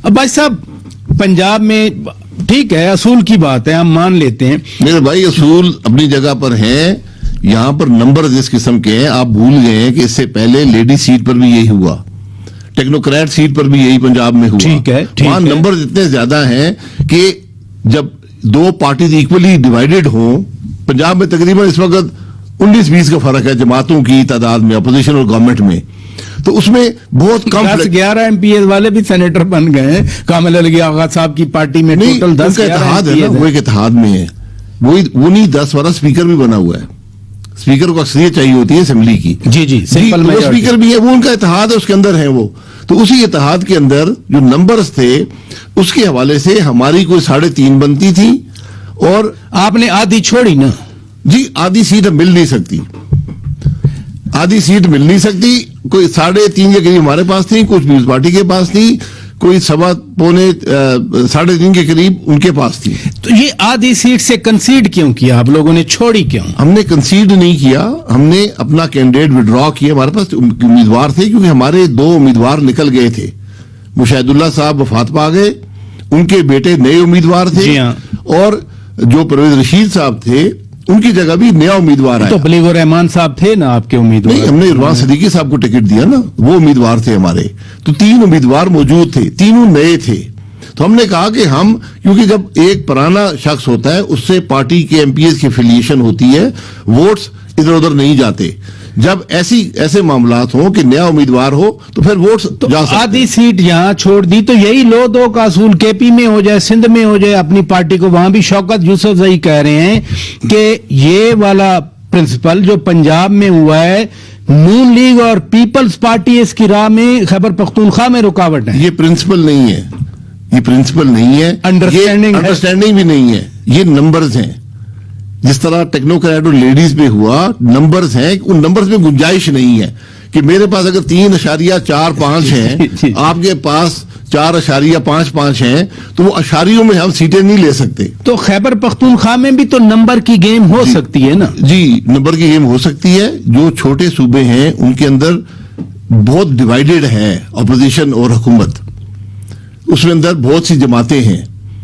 اب بھائی صاحب پنجاب میں ٹھیک ہے اصول کی بات ہے ہم مان لیتے ہیں میرے بھائی اصول اپنی جگہ پر ہیں, یہاں پر نمبر اس قسم کے ہیں. آپ بھول گئے ہیں کہ اس سے پہلے لیڈی سیٹ پر بھی یہی ہوا, ٹیکنوکریٹ سیٹ پر بھی یہی پنجاب میں ہوا. ٹھیک ہے وہاں نمبر اتنے زیادہ ہیں کہ جب دو پارٹیز ایکولی ڈیوائیڈڈ ہوں, پنجاب میں تقریباً اس وقت 19-20 کا فرق ہے جماعتوں کی تعداد میں, اپوزیشن اور گورنمنٹ میں. تو اس میں بہت کم 10-11 ایم پی ایز والے بھی سینیٹر بن گئے ہیں کامل علی آغا صاحب کی پارٹی میں. ٹوٹل 10 اتحاد ہے نا, وہ ایک اتحاد میں ہے. وہ نہیں 10 والا اسپیکر بھی بنا ہوا ہے, اسپیکر کو اکثریت چاہیے ہوتی ہے اسمبلی کی. جی سمپل وہ اسپیکر بھی ہے, وہ ان کا اتحاد ہے, اس کے اندر ہے وہ. تو اسی اتحاد کے اندر جو نمبرز تھے اس کے حوالے سے ہماری کوئی 3.5 بنتی تھی, اور آپ نے آدھی چھوڑی نا. جی آدھی سیٹ مل نہیں سکتی, آدھی سیٹ مل نہیں سکتی. کوئی 3.5 کے قریب ہمارے پاس تھی, کچھ پیپلز پارٹی کے پاس تھی, کوئی 3.25 کے قریب ان کے پاس تھی. تو یہ آدھی سیٹ سے کنسیڈ کیوں کیا آپ لوگوں نے, چھوڑی کیوں؟ ہم نے کنسیڈ نہیں کیا, ہم نے اپنا کینڈیڈیٹ وڈرا کیا. ہمارے پاس امیدوار تھے کیونکہ ہمارے 2 امیدوار نکل گئے تھے. مشاہد اللہ صاحب وفات پا گئے, ان کے بیٹے نئے امیدوار تھے. جی ہاں. اور جو پرویز رشید صاحب تھے ان کی جگہ بھی نیا امیدوار آیا. تو بلیغ الرحمان صاحب تھے نا آپ کے امیدوار؟ نہیں, ہم نے عرفان صدیقی صاحب کو ٹکٹ دیا نا, وہ امیدوار تھے ہمارے. تو 3 امیدوار موجود تھے, تینوں نئے تھے. تو ہم نے کہا کہ ہم, کیونکہ جب ایک پرانا شخص ہوتا ہے اس سے پارٹی کے ایم پی ایز کی افیلیشن ہوتی ہے, ووٹس ادھر ادھر نہیں جاتے. جب ایسے معاملات ہوں کہ نیا امیدوار ہو تو پھر ووٹس جا سکتے. آدھی سیٹ یہاں چھوڑ دی تو یہی لو دو کا اصول کے پی میں ہو جائے, سندھ میں ہو جائے اپنی پارٹی کو. وہاں بھی شوکت یوسف زئی کہہ رہے ہیں کہ یہ والا پرنسپل جو پنجاب میں ہوا ہے, نون لیگ اور پیپلز پارٹی اس کی راہ میں خیبر پختونخوا میں رکاوٹ ہے. یہ پرنسپل نہیں ہے, یہ پرنسپل نہیں ہے, انڈرسٹینڈنگ بھی نہیں ہے, یہ نمبرز ہیں. جس طرح ٹیکنوکریٹ اور لیڈیز میں ہوا, نمبرز ہیں, ان نمبرز میں گنجائش نہیں ہے کہ میرے پاس اگر 3.45 ہیں, آپ کے پاس 4.55 ہیں, تو وہ اشاریوں میں ہم سیٹیں نہیں لے سکتے. تو خیبر پختونخوا میں بھی تو نمبر کی گیم ہو سکتی ہے نا. جی نمبر کی گیم ہو سکتی ہے. جو چھوٹے صوبے ہیں ان کے اندر بہت ڈیوائیڈڈ ہے اپوزیشن اور حکومت, اس میں اندر بہت سی جماعتیں ہیں.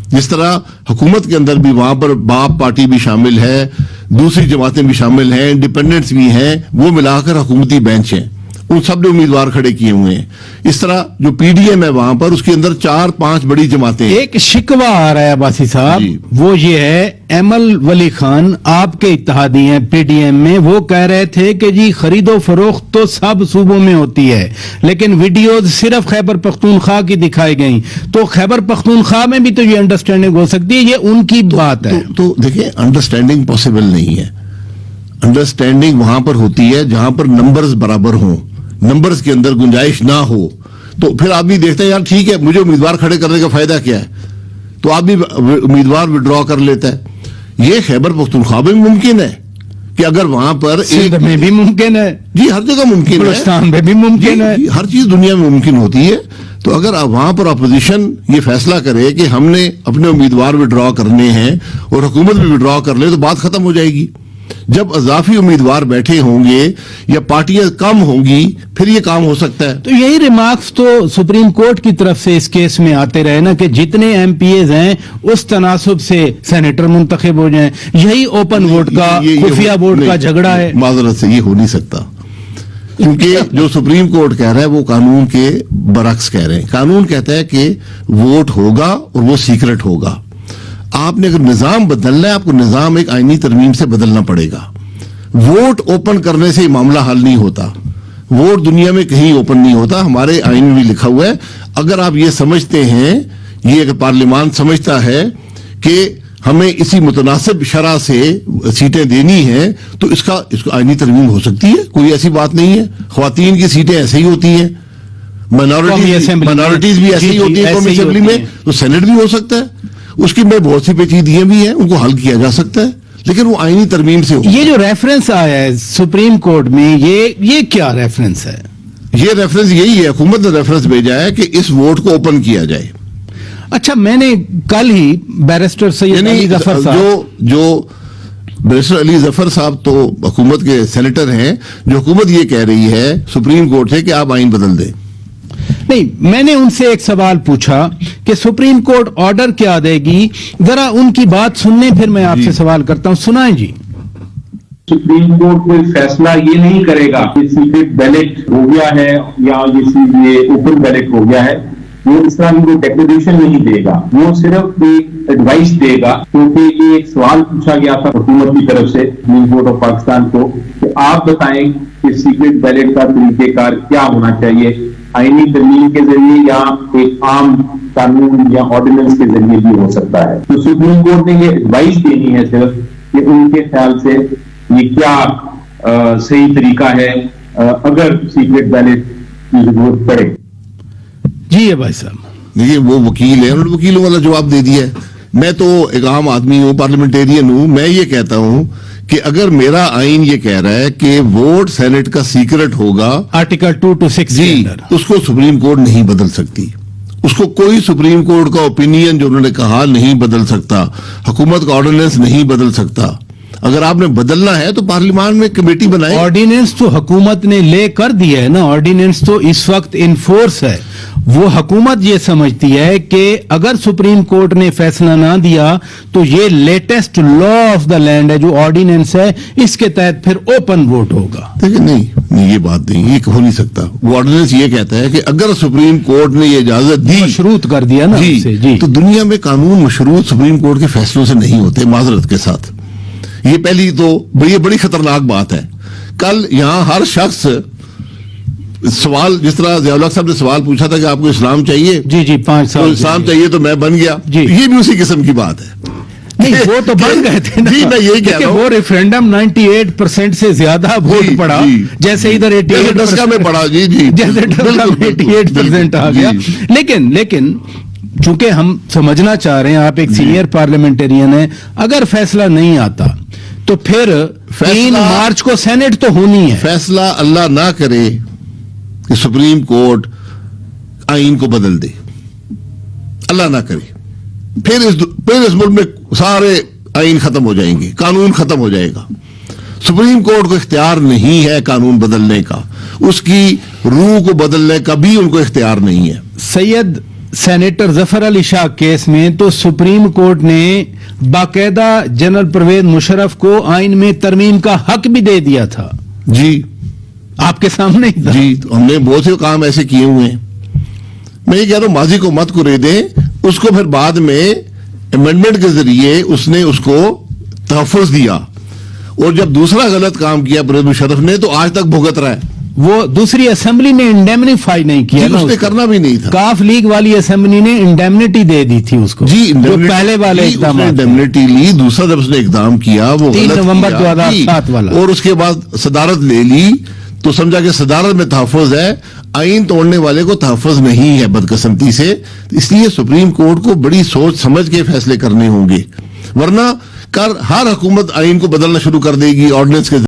جس طرح حکومت کے اندر بھی وہاں پر باپ پارٹی بھی شامل ہے, دوسری جماعتیں بھی شامل ہیں, انڈیپینڈنٹس بھی ہیں, وہ ملا کر حکومتی بینچ ہیں, ان سب نے امیدوار کھڑے کیے ہوئے ہیں. اس طرح جو پی ڈی ایم ہے وہاں پر, اس کے اندر 4-5 بڑی جماعتیں ہیں. ایک شکوہ آ رہا ہے عباسی صاحب, وہ یہ ہے, ایمل ولی خان آپ کے اتحادی ہیں پی ڈی ایم میں, وہ کہہ رہے تھے کہ جی خرید و فروخت تو سب صوبوں میں ہوتی ہے لیکن ویڈیوز صرف خیبر پختونخوا کی دکھائی گئیں, تو خیبر پختونخوا میں بھی تو یہ انڈرسٹینڈنگ ہو سکتی ہے, یہ ان کی بات ہے. تو دیکھیں انڈرسٹینڈنگ پاسبل نہیں ہے. انڈرسٹینڈنگ وہاں پر ہوتی ہے جہاں پر نمبرز برابر ہوں, نمبرز کے اندر گنجائش نہ ہو. تو پھر آدمی دیکھتا ہے یار ٹھیک ہے, مجھے امیدوار کھڑے کرنے کا فائدہ کیا ہے, تو آدمی امیدوار وڈرا کر لیتا ہے. یہ خیبر پختونخوا میں ممکن ہے کہ اگر وہاں پر سندھ میں بھی ممکن ہے, جی ہر جگہ ممکن ہے, بلوچستان میں بھی ممکن ہے, ہر چیز دنیا میں ممکن ہوتی ہے. تو اگر وہاں پر اپوزیشن یہ فیصلہ کرے کہ ہم نے اپنے امیدوار وڈرا کرنے ہیں اور حکومت بھی وڈرا کر لے, تو بات ختم ہو جائے گی. جب اضافی امیدوار بیٹھے ہوں گے یا پارٹیاں کم ہوں گی پھر یہ کام ہو سکتا ہے. تو یہی ریمارکس تو سپریم کورٹ کی طرف سے اس کیس میں آتے رہے نا کہ جتنے ایم پی ایز ہیں اس تناسب سے سینیٹر منتخب ہو جائیں. یہی اوپن ووٹ کا, خفیہ ووٹ کا جھگڑا ہے. معذرت سے یہ ہو نہیں سکتا, کیونکہ جو سپریم کورٹ کہہ رہا ہے وہ قانون کے برعکس کہہ رہے ہیں. قانون کہتا ہے کہ ووٹ ہوگا اور وہ سیکرٹ ہوگا. آپ نے اگر نظام بدلنا ہے, آپ کو نظام ایک آئینی ترمیم سے بدلنا پڑے گا. ووٹ اوپن کرنے سے معاملہ حل نہیں ہوتا. ووٹ دنیا میں کہیں اوپن نہیں ہوتا, ہمارے آئین میں بھی لکھا ہوا ہے. اگر آپ یہ سمجھتے ہیں, یہ اگر پارلیمان سمجھتا ہے کہ ہمیں اسی متناسب شرح سے سیٹیں دینی ہیں, تو اس کو آئینی ترمیم ہو سکتی ہے, کوئی ایسی بات نہیں ہے. خواتین کی سیٹیں ایسے ہی ہوتی ہیں, مائنورٹیز بھی ایسے ہی ہوتی ہیں قومی اسمبلی میں, تو سینٹ بھی ہو سکتا ہے. اس کی میں بہت سی پیچیدگیاں بھی ہیں, ان کو حل کیا جا سکتا ہے, لیکن وہ آئینی ترمیم سے ہوگا. یہ جو ریفرنس آیا ہے سپریم کورٹ میں, یہ کیا ریفرنس ہے؟ یہ ریفرنس یہی ہے, حکومت نے ریفرنس بھیجا ہے کہ اس ووٹ کو اوپن کیا جائے. اچھا, میں نے کل ہی بیرسٹر سید علی ظفر صاحب, جو بیرسٹر علی ظفر صاحب تو حکومت کے سینیٹر ہیں, جو حکومت یہ کہہ رہی ہے سپریم کورٹ سے کہ آپ آئین بدل دیں. نہیں, میں نے ان سے ایک سوال پوچھا کہ سپریم کورٹ آرڈر کیا دے گی. ذرا ان کی بات سننے پھر میں آپ سے سوال کرتا ہوں. سنائیں جی. سپریم کورٹ کوئی فیصلہ یہ نہیں کرے گا کہ سیکرٹ بیلٹ ہو گیا ہے یا یہ اوپن بیلٹ ہو گیا ہے. وہ اس طرح کی ڈیکلریشن نہیں دے گا. وہ صرف ایک ایڈوائس دے گا, کیونکہ یہ ایک سوال پوچھا گیا تھا حکومت کی طرف سے سپریم کورٹ آف پاکستان کو کہ آپ بتائیں کہ سیکرٹ بیلٹ کا طریقہ کار کیا ہونا چاہیے, آئینی ترمیم کے ذریعے یا ایک عام قانون یا آرڈیننس کے ذریعے بھی ہو سکتا ہے. تو سپریم کورٹ نے یہ ایڈوائس دینی ہے صرف کہ ان کے خیال سے یہ کیا صحیح طریقہ ہے اگر سیکرٹ بیلٹ کی ضرورت پڑے. جی بھائی صاحب. دیکھیے وہ وکیل ہے, انہوں نے وکیلوں والا جواب دے دیا ہے. میں تو ایک عام آدمی ہوں, پارلیمنٹیرین ہوں. میں یہ کہتا ہوں کہ اگر میرا آئین یہ کہہ رہا ہے کہ ووٹ سینٹ کا سیکرٹ ہوگا, آرٹیکل 2 to 6 جی, اس کو سپریم کورٹ نہیں بدل سکتی. اس کو کوئی سپریم کورٹ کا اوپینین جو انہوں نے کہا نہیں بدل سکتا. حکومت کا آرڈیننس نہیں بدل سکتا. اگر آپ نے بدلنا ہے تو پارلیمان میں کمیٹی بنائے. آرڈیننس تو حکومت نے لے کر دیا ہے نا. آرڈیننس تو اس وقت انفورس ہے. وہ حکومت یہ سمجھتی ہے کہ اگر سپریم کورٹ نے فیصلہ نہ دیا تو یہ latest law of the land ہے جو آرڈیننس ہے, اس کے تحت پھر اوپن ووٹ ہوگا. دیکھیں نہیں, یہ بات نہیں, یہ ہو نہیں سکتا. وہ آرڈیننس یہ کہتا ہے کہ اگر سپریم کورٹ نے یہ اجازت دی, مشروط کر دیا نا اسے, جی, تو دنیا میں قانون مشروط سپریم کورٹ کے فیصلوں سے نہیں ہوتے, معذرت کے ساتھ. یہ پہلی تو بڑی خطرناک بات ہے. کل یہاں ہر شخص سوال, جس طرح ضیاء الحق صاحب نے سوال پوچھا تھا کہ آپ کو اسلام چاہیے, جی 5 سال اسلام چاہیے تو میں بن گیا, جی, یہ بھی اسی قسم کی بات ہے. نہیں وہ تو بن گئے تھے نا. جی میں یہی کہہ رہا ہوں, وہ ریفرینڈم 98% سے زیادہ ووٹ پڑا, جیسے ادھر 88% میں پڑا, جی جیسے 88% آ گیا. لیکن چونکہ ہم سمجھنا چاہ رہے ہیں, آپ ایک سینئر پارلیمنٹرین ہیں, اگر فیصلہ نہیں آتا تو پھر 3 مارچ کو سینٹ تو ہونی ہے. فیصلہ اللہ نہ کرے کہ سپریم کورٹ آئین کو بدل دے, اللہ نہ کرے, پھر اس ملک میں سارے آئین ختم ہو جائیں گے, قانون ختم ہو جائے گا. سپریم کورٹ کو اختیار نہیں ہے قانون بدلنے کا, اس کی روح کو بدلنے کا بھی ان کو اختیار نہیں ہے. سید سینیٹر ظفر علی شاہ کیس میں تو سپریم کورٹ نے باقاعدہ جنرل پرویز مشرف کو آئین میں ترمیم کا حق بھی دے دیا تھا. جی آپ کے سامنے ہی تھا. جی, ہم نے بہت سے کام ایسے کیے ہوئے ہیں. میں یہ کہہ رہا ہوں ماضی کو مت کرے دیں, اس کو پھر بعد میں امینڈمنٹ کے ذریعے اس نے اس کو تحفظ دیا, اور جب دوسرا غلط کام کیا پرویز مشرف نے تو آج تک بھگت رہا ہے. وہ دوسری اسمبلی نے انڈیمنیفائی نہیں کیا, اس نے کرنا بھی نہیں تھا. کاف لیگ والی اسمبلی نے انڈیمنیٹی دے دی تھی اس کو, جی, جو پہلے والے اقدامات, انڈیمنیٹی لی. دوسرا جب اس نے اقدام کیا وہ 3 نومبر 2007 والا, اور اس کے بعد صدارت لے لی تو سمجھا کہ صدارت میں تحفظ ہے, آئین توڑنے والے کو تحفظ نہیں ہے بدقسمتی سے. اس لیے سپریم کورٹ کو بڑی سوچ سمجھ کے فیصلے کرنے ہوں گے, ورنہ ہر حکومت آئین کو بدلنا شروع کر دے گی آرڈیننس کے